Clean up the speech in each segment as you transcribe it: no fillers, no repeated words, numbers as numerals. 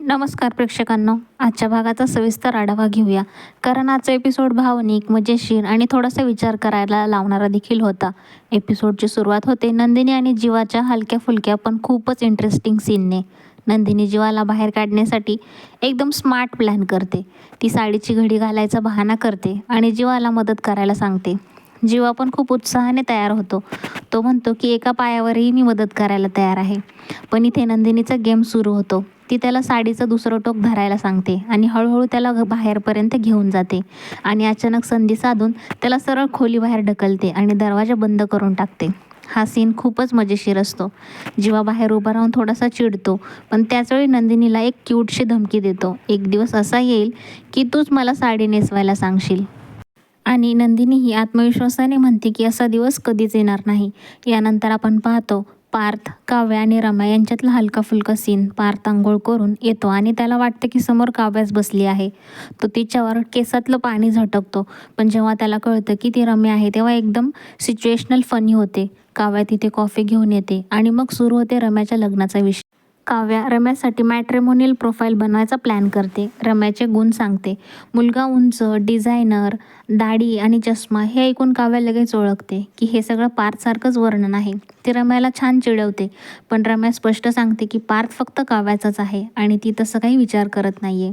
नमस्कार प्रेक्षकांनो, आजच्या भागाचा सविस्तर आढावा घेऊया. कारण आजचा एपिसोड भावनिक, मजेशीर आणि थोडासा विचार करायला लावणारा देखील होता. एपिसोडची सुरुवात होते नंदिनी आणि जीवाच्या हलक्या फुलक्या पण खूपच इंटरेस्टिंग सीनने. नंदिनी जीवाला बाहेर काढण्यासाठी एकदम स्मार्ट प्लॅन करते. ती साडीची घडी घालायचा बहाणा करते आणि जीवाला मदत करायला सांगते. जीवा पण खूप उत्साहाने तयार होतो. तो म्हणतो की एका पायावरही मी मदत करायला तयार आहे. पण इथे नंदिनीचा गेम सुरू होतो. ती त्याला साडीचं दुसरं टोक धरायला सांगते आणि हळूहळू त्याला बाहेरपर्यंत घेऊन जाते आणि अचानक संधी साधून त्याला सरळ खोलीबाहेर ढकलते आणि दरवाजा बंद करून टाकते. हा सीन खूपच मजेशीर असतो. जीवा बाहेर उभा राहून थोडासा चिडतो, पण त्याचवेळी नंदिनीला एक क्यूटशी धमकी देतो. एक दिवस असा येईल की तूच मला साडी नेसवायला सांगशील. आणि नंदिनी ही आत्मविश्वासाने म्हणते की असा दिवस कधीच येणार नाही. यानंतर आपण पाहतो पार्थ, काव्या आणि रम्या यांच्यातला हलका फुलका सीन. पार्थ आंघोळ करून येतो आणि त्याला वाटतं की समोर काव्याच बसली आहे. तो तिच्यावर केसातलं पाणी झटकतो, पण जेव्हा त्याला कळतं की ती रम्या आहे तेव्हा एकदम सिच्युएशनल फनी होते. काव्या तिथे कॉफी घेऊन येते आणि मग सुरू होते रम्याच्या लग्नाचा विषय. काव्या रम्यासाठी मॅट्रिमोनियल प्रोफाईल बनवायचा प्लॅन करते. रम्याचे गुण सांगते. मुलगा उंच, डिझायनर, दाढी आणि चष्मा हे ऐकून काव्या लगेच ओळखते की हे सगळं पार्थसारखंच वर्णन आहे. ती रम्याला छान चिडवते, पण रम्या स्पष्ट सांगते की पार्थ फक्त काव्याचाच आहे आणि ती तसं काही विचार करत नाहीये.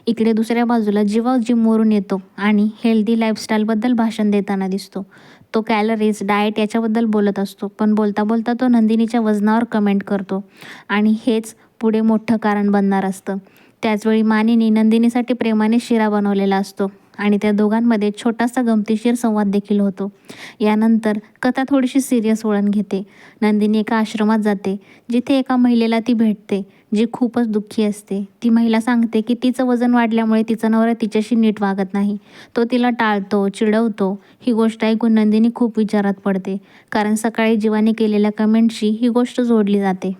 इकडे दुसऱ्या बाजूला जीवा जिमवरून येतो आणि हेल्दी लाईफस्टाईलबद्दल भाषण देताना दिसतो. तो कॅलरीज, डाएट याच्याबद्दल बोलत असतो, पण बोलता बोलता तो नंदिनीच्या वजनावर कमेंट करतो आणि हेच पुढे मोठं कारण बनणार असतं. त्याचवेळी मानिनी नंदिनीसाठी प्रेमाने शिरा बनवलेला असतो आणि त्या दोघांमध्ये छोटासा गमतीशीर संवाद देखील होतो. यानंतर कथा थोडीशी सिरियस वळण घेते. नंदिनी एका आश्रमात जाते, जिथे एका महिलेला ती भेटते जी खूपच दुःखी असते. ती महिला सांगते की तिचं वजन वाढल्यामुळे तिचा नवरा तिच्याशी नीट वागत नाही. तो तिला टाळतो, चिडवतो. ही गोष्ट ऐकून नंदिनी खूप विचारात पडते, कारण सकाळी जीवाने केलेल्या कमेंटशी ही गोष्ट जोडली जाते.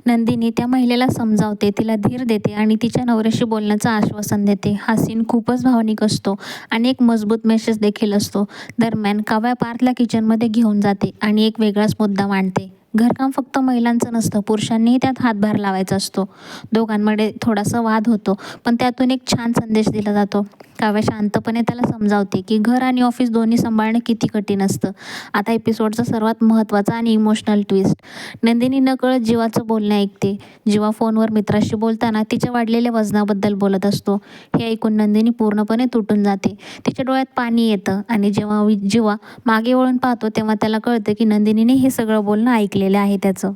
नंदिनी त्या महिलेला समजावते, तिला धीर देते आणि तिच्या नवऱ्याशी बोलण्याचं आश्वासन देते. हा सीन खूपच भावनिक असतो आणि एक मजबूत मेसेज देखील असतो. दरम्यान काव्या पार्थला किचनमध्ये घेऊन जाते आणि एक वेगळाच मुद्दा मांडते. घरकाम फक्त महिलांचं नसतं, पुरुषांनीही त्यात हातभार लावायचा असतो. दोघांमध्ये थोडासा वाद होतो, पण त्यातून एक छान संदेश दिला जातो. काव्या शांतपणे त्याला समजावते की घर आणि ऑफिस दोन्ही सांभाळणं किती कठीण असतं. आता एपिसोडचा सर्वात महत्त्वाचा आणि इमोशनल ट्विस्ट. नंदिनी नकळत जीवाचं बोलणे ऐकते. जीवा फोनवर मित्राशी बोलताना तिच्या वाढलेल्या वजनाबद्दल बोलत असतो. हे ऐकून नंदिनी पूर्णपणे तुटून जाते. तिच्या डोळ्यात पाणी येतं आणि जेव्हा जीवा मागे वळून पाहतो तेव्हा त्याला कळतं की नंदिनीने हे सगळं बोलणं ऐकलेलं आहे त्याचं.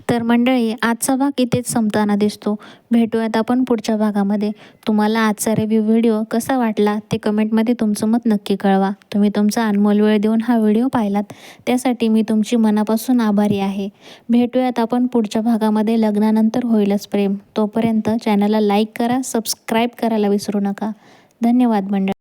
तर मंडळी, आजचा भाग इथेच संपताना दिसतो. भेटूयात आपण पुढच्या भागामध्ये. तुम्हाला आजचा रिव्ह्यू व्हिडिओ कसा वाटला ते कमेंटमध्ये तुमचं मत नक्की कळवा. तुम्ही तुमचा अनमोल वेळ देऊन हा व्हिडिओ पाहिलात त्यासाठी मी तुमची मनापासून आभारी आहे. भेटूयात आपण पुढच्या भागामध्ये. लग्नानंतर होईलच प्रेम. तोपर्यंत चॅनलला लाईक करा, सबस्क्राईब करायला विसरू नका. धन्यवाद मंडळी.